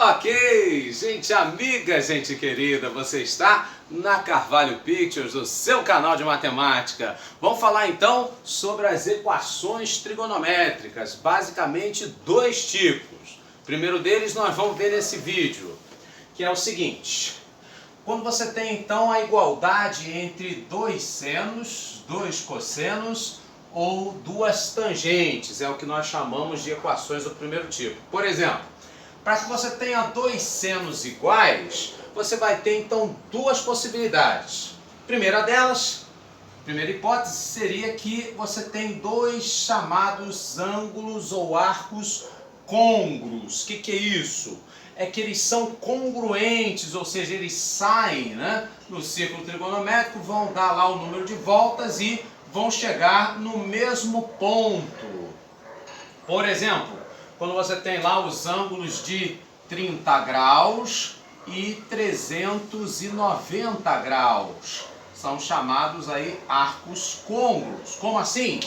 Ok, gente amiga, gente querida, você está na Carvalho Pictures, o seu canal de matemática. Vamos falar então sobre as equações trigonométricas, basicamente dois tipos. O primeiro deles nós vamos ver nesse vídeo, que é o seguinte. Quando você tem então a igualdade entre dois senos, dois cossenos ou duas tangentes, é o que nós chamamos de equações do primeiro tipo. Por exemplo, para que você tenha dois senos iguais, você vai ter então duas possibilidades. Primeira delas, primeira hipótese, seria que você tem dois chamados ângulos ou arcos côngruos. O que é isso? É que eles são congruentes, ou seja, eles saem, no círculo trigonométrico, vão dar lá o número de voltas e vão chegar no mesmo ponto. Por exemplo, quando você tem lá os ângulos de 30 graus e 390 graus. São chamados aí arcos côngruos. Como assim?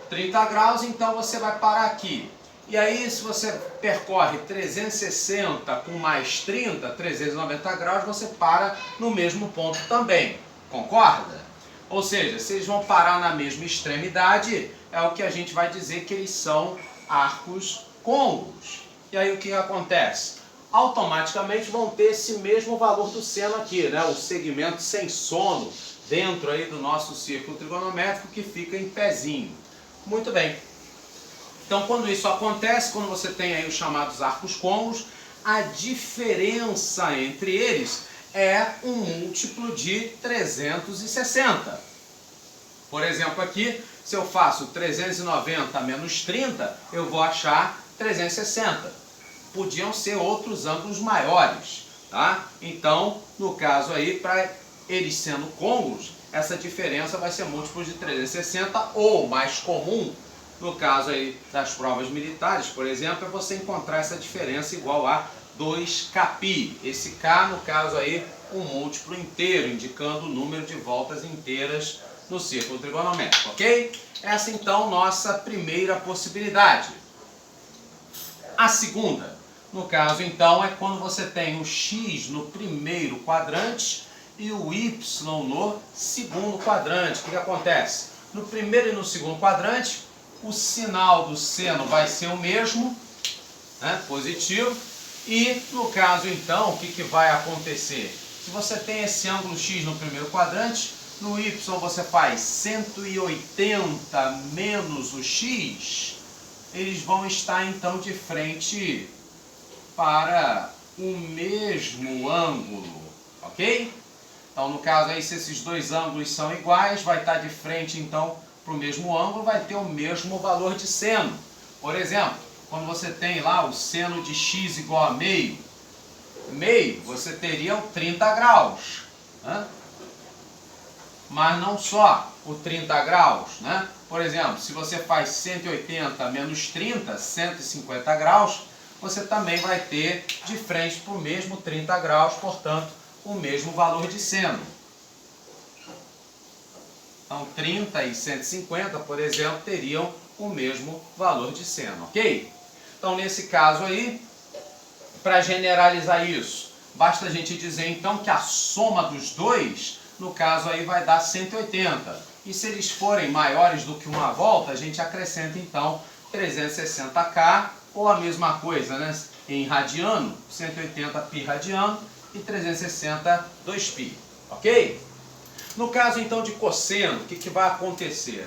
30 graus, então você vai parar aqui. E aí, se você percorre 360 com mais 30, 390 graus, você para no mesmo ponto também. Concorda? Ou seja, se eles vão parar na mesma extremidade, é o que a gente vai dizer que eles são arcos côngruos. E aí o que acontece? Automaticamente vão ter esse mesmo valor do seno aqui, o segmento sem sono dentro aí do nosso círculo trigonométrico que fica em pezinho. Muito bem. Então, quando isso acontece, quando você tem aí os chamados arcos côngruos, a diferença entre eles é um múltiplo de 360. Por exemplo, aqui, se eu faço 390 menos 30, eu vou achar 360. Podiam ser outros ângulos maiores, tá? Então, no caso aí, para eles sendo côngruos, essa diferença vai ser múltiplo de 360, ou mais comum, no caso aí das provas militares, por exemplo, é você encontrar essa diferença igual a 2kπ. Esse k, no caso aí, um múltiplo inteiro, indicando o número de voltas inteiras no círculo trigonométrico, ok? Essa então nossa primeira possibilidade. A segunda, no caso então, é quando você tem o x no primeiro quadrante e o y no segundo quadrante. O que acontece? No primeiro e no segundo quadrante, o sinal do seno vai ser o mesmo, positivo. E no caso então, o que vai acontecer? Se você tem esse ângulo x no primeiro quadrante, no y você faz 180 menos o x, eles vão estar então de frente para o mesmo ângulo, ok? Então no caso aí, se esses dois ângulos são iguais, vai estar de frente então para o mesmo ângulo, vai ter o mesmo valor de seno. Por exemplo, quando você tem lá o seno de x igual a meio, você teria o 30 graus. Mas não só o 30 graus, Por exemplo, se você faz 180 menos 30, 150 graus, você também vai ter de frente para o mesmo 30 graus, portanto, o mesmo valor de seno. Então, 30 e 150, por exemplo, teriam o mesmo valor de seno, ok? Então, nesse caso aí, para generalizar isso, basta a gente dizer então que a soma dos dois, no caso aí, vai dar 180. E se eles forem maiores do que uma volta, a gente acrescenta então 360k, ou a mesma coisa, em radiano, 180 π radiano e 360 2π, ok? No caso então de cosseno, o que vai acontecer,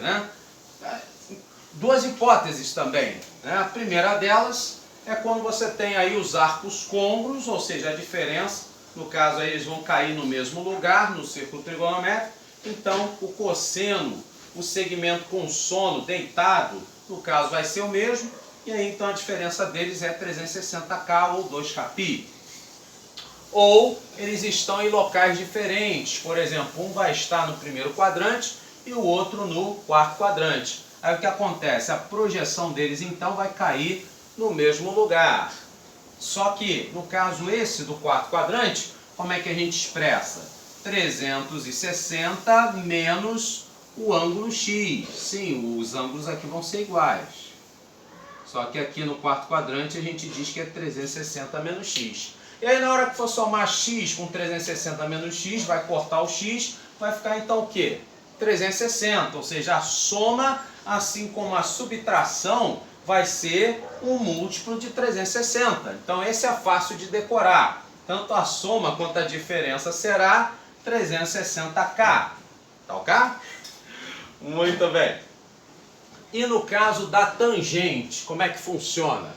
Duas hipóteses também, A primeira delas é quando você tem aí os arcos côngruos, ou seja, a diferença, no caso aí eles vão cair no mesmo lugar, no círculo trigonométrico, então o cosseno, o segmento com sono deitado, no caso vai ser o mesmo, e aí então a diferença deles é 360k ou 2kπ. Ou eles estão em locais diferentes, por exemplo, um vai estar no primeiro quadrante e o outro no quarto quadrante. Aí o que acontece? A projeção deles então vai cair no mesmo lugar. Só que, no caso esse do quarto quadrante, como é que a gente expressa? 360 menos o ângulo x. Sim, os ângulos aqui vão ser iguais. Só que aqui no quarto quadrante a gente diz que é 360 menos x. E aí na hora que for somar x com 360 menos x, vai cortar o x, vai ficar então o quê? 360, ou seja, a soma, assim como a subtração, vai ser um múltiplo de 360. Então esse é fácil de decorar. Tanto a soma quanto a diferença será 360k. Tá ok? Muito bem. E no caso da tangente, como é que funciona?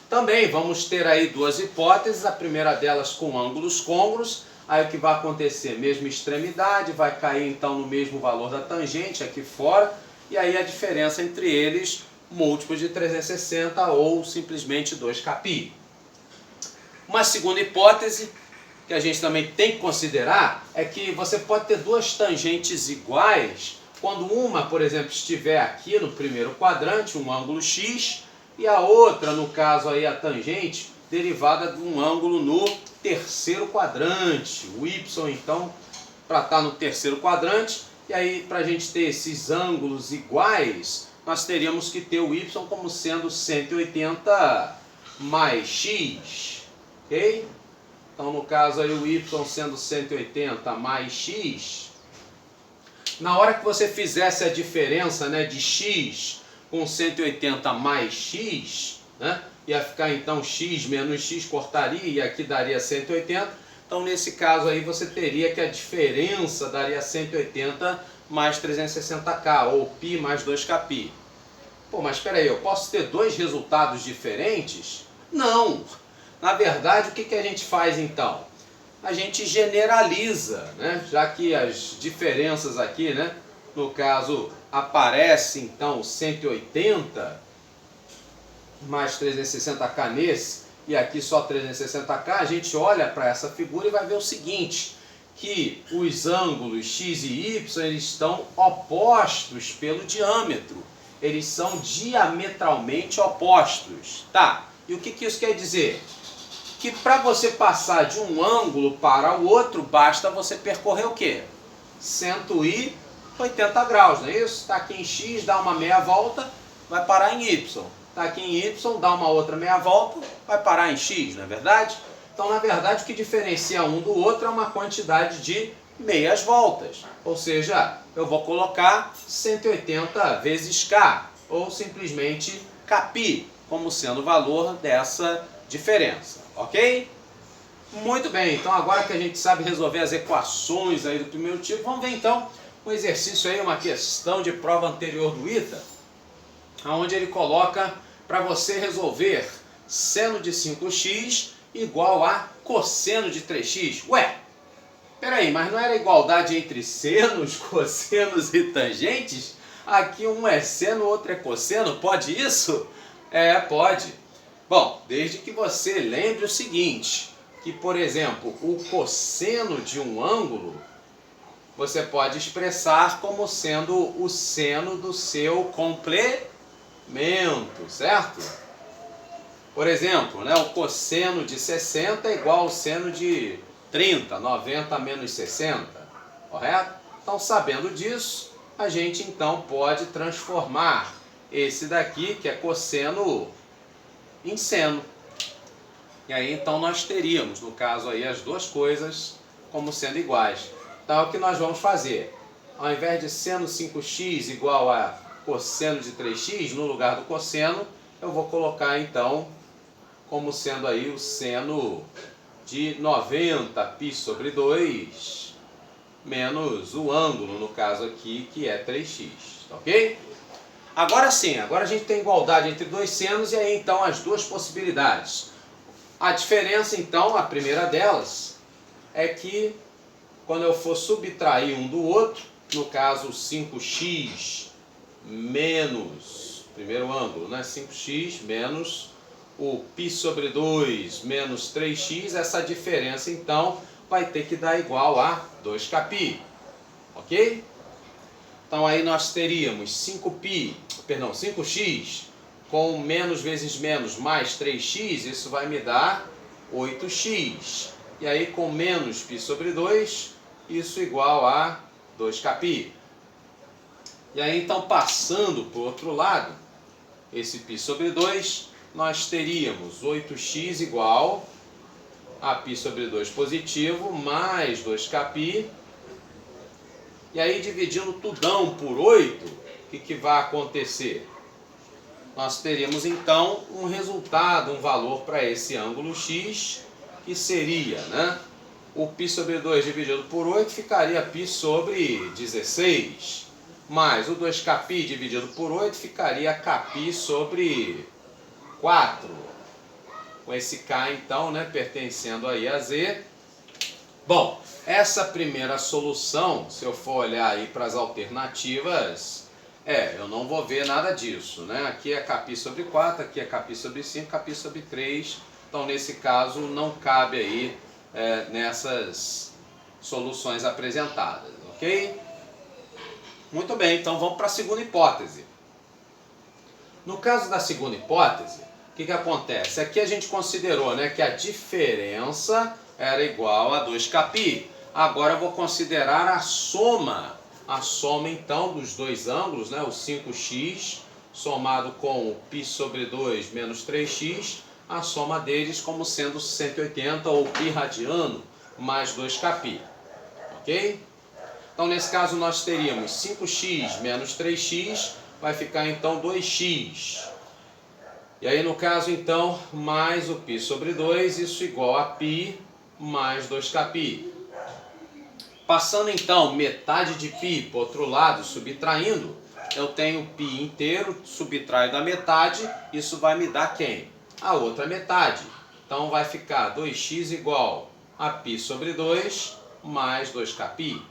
Também vamos ter aí duas hipóteses, a primeira delas com ângulos côngruos. Aí o que vai acontecer? Mesma extremidade, vai cair então no mesmo valor da tangente aqui fora, e aí a diferença entre eles, múltiplos de 360 ou simplesmente 2π. Uma segunda hipótese, que a gente também tem que considerar, é que você pode ter duas tangentes iguais, quando uma, por exemplo, estiver aqui no primeiro quadrante, um ângulo x, e a outra, no caso aí a tangente, derivada de um ângulo no terceiro quadrante, o y então, para estar no terceiro quadrante, e aí para a gente ter esses ângulos iguais, nós teríamos que ter o y como sendo 180 mais x, ok? Então no caso aí o y sendo 180 mais x, na hora que você fizesse a diferença, né, de x com 180 mais x, né, ia ficar então x menos x, cortaria e aqui daria 180. Então nesse caso aí você teria que a diferença daria 180 mais 360k, ou π mais 2kπ. Pô, mas espera aí, eu posso ter dois resultados diferentes? Não! Na verdade, o que a gente faz então? A gente generaliza, né? Já que as diferenças aqui, né, no caso, aparece então 180 mais 360k nesse, e aqui só 360k, a gente olha para essa figura e vai ver o seguinte, que os ângulos x e y eles estão opostos pelo diâmetro. Eles são diametralmente opostos. Tá, e o que isso quer dizer? Que para você passar de um ângulo para o outro, basta você percorrer o quê? 180 graus, não é isso? Está aqui em x, dá uma meia volta, vai parar em y. Está aqui em y, dá uma outra meia volta, vai parar em x, não é verdade? Então, na verdade, o que diferencia um do outro é uma quantidade de meias voltas. Ou seja, eu vou colocar 180 vezes k, ou simplesmente kπ, como sendo o valor dessa diferença, ok? Muito bem, então agora que a gente sabe resolver as equações aí do primeiro tipo, vamos ver então um exercício aí, uma questão de prova anterior do ITA, onde ele coloca para você resolver seno de 5x igual a cosseno de 3x. Ué, peraí, mas não era igualdade entre senos, cossenos e tangentes? Aqui um é seno, outro é cosseno, pode isso? É, pode. Bom, desde que você lembre o seguinte, que por exemplo, o cosseno de um ângulo, você pode expressar como sendo o seno do seu complemento, certo? Por exemplo, né, o cosseno de 60 é igual ao seno de 30, 90 menos 60, correto? Então, sabendo disso, a gente então pode transformar esse daqui, que é cosseno, em seno. E aí então nós teríamos, no caso aí, as duas coisas como sendo iguais. Então, o que nós vamos fazer? Ao invés de seno 5x igual a cosseno de 3x, no lugar do cosseno, eu vou colocar então como sendo aí o seno de 90π sobre 2 menos o ângulo, no caso aqui, que é 3x, ok? Agora sim, agora a gente tem igualdade entre dois senos e aí então as duas possibilidades. A diferença então, a primeira delas, é que quando eu for subtrair um do outro, no caso 5x menos, primeiro ângulo, né? 5x menos o π sobre 2 menos 3x, essa diferença então vai ter que dar igual a 2kπ, ok? Então aí nós teríamos 5x com menos vezes menos mais 3x, isso vai me dar 8x. E aí com menos π sobre 2, isso igual a 2kπ. E aí então passando para o outro lado, esse π sobre 2, nós teríamos 8x igual a π sobre 2 positivo mais 2kπ. E aí, dividindo tudão por 8, o que vai acontecer? Nós teríamos então um resultado, um valor para esse ângulo x, que seria, né? O π sobre 2 dividido por 8 ficaria π sobre 16, mais o 2kπ dividido por 8 ficaria kπ sobre 4. Com esse k então, né, pertencendo aí a z. Bom, essa primeira solução, se eu for olhar aí para as alternativas, eu não vou ver nada disso, né? Aqui é kπ sobre 4, aqui é kπ sobre 5, kπ sobre 3. Então, nesse caso, não cabe aí nessas soluções apresentadas, ok? Muito bem, então vamos para a segunda hipótese. No caso da segunda hipótese, o que acontece? Aqui a gente considerou, né, que a diferença era igual a 2kπ. Agora eu vou considerar a soma então dos dois ângulos, né, o 5x somado com o π sobre 2 menos 3x, a soma deles como sendo 180 ou π radiano mais 2kπ, ok? Então nesse caso nós teríamos 5x menos 3x, vai ficar então 2x. E aí no caso então, mais o π sobre 2, isso igual a π mais 2kπ. Passando então metade de π para o outro lado, subtraindo, eu tenho π inteiro, subtraio da metade, isso vai me dar quem? A outra metade. Então vai ficar 2x igual a π sobre 2 mais 2kπ.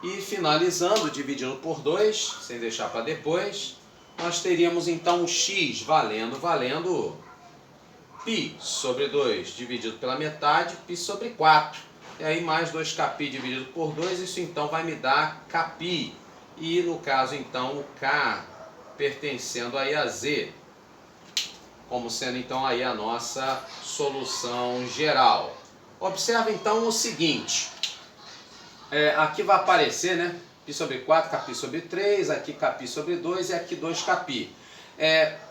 E finalizando, dividindo por 2, sem deixar para depois, nós teríamos então o x valendo π sobre 2 dividido pela metade, π sobre 4. E aí mais 2kπ dividido por 2, isso então vai me dar kπ. E no caso então o k pertencendo aí a z, como sendo então aí a nossa solução geral. Observa então o seguinte, aqui vai aparecer, né, π sobre 4, kπ sobre 3, aqui kπ sobre 2 e aqui 2kπ.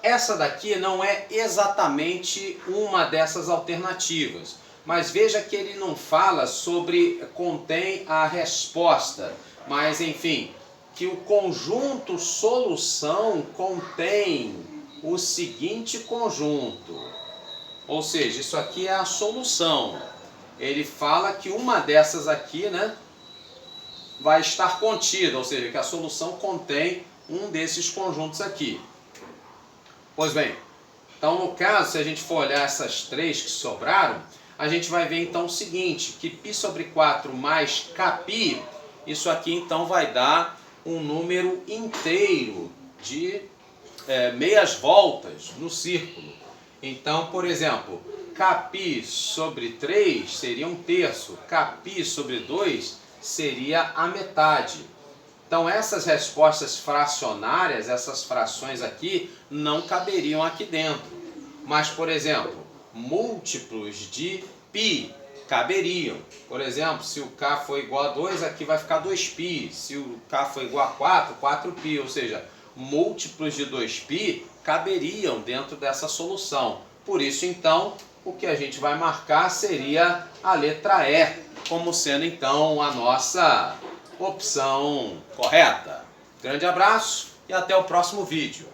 Essa daqui não é exatamente uma dessas alternativas, mas veja que ele não fala contém a resposta, mas enfim, que o conjunto solução contém o seguinte conjunto. Ou seja, isso aqui é a solução. Ele fala que uma dessas aqui, né, vai estar contida, ou seja, que a solução contém um desses conjuntos aqui. Pois bem, então no caso, se a gente for olhar essas três que sobraram, a gente vai ver então o seguinte, que π sobre 4 mais kπ, isso aqui então vai dar um número inteiro de meias voltas no círculo. Então, por exemplo, kπ sobre 3 seria 1/3, kπ sobre 2 seria a metade. Então essas respostas fracionárias, essas frações aqui, não caberiam aqui dentro. Mas, por exemplo, múltiplos de π caberiam. Por exemplo, se o k for igual a 2, aqui vai ficar 2π. Se o k for igual a 4, 4π. Ou seja, múltiplos de 2π caberiam dentro dessa solução. Por isso, então, o que a gente vai marcar seria a letra E, como sendo, então, a nossa opção correta. Grande abraço e até o próximo vídeo.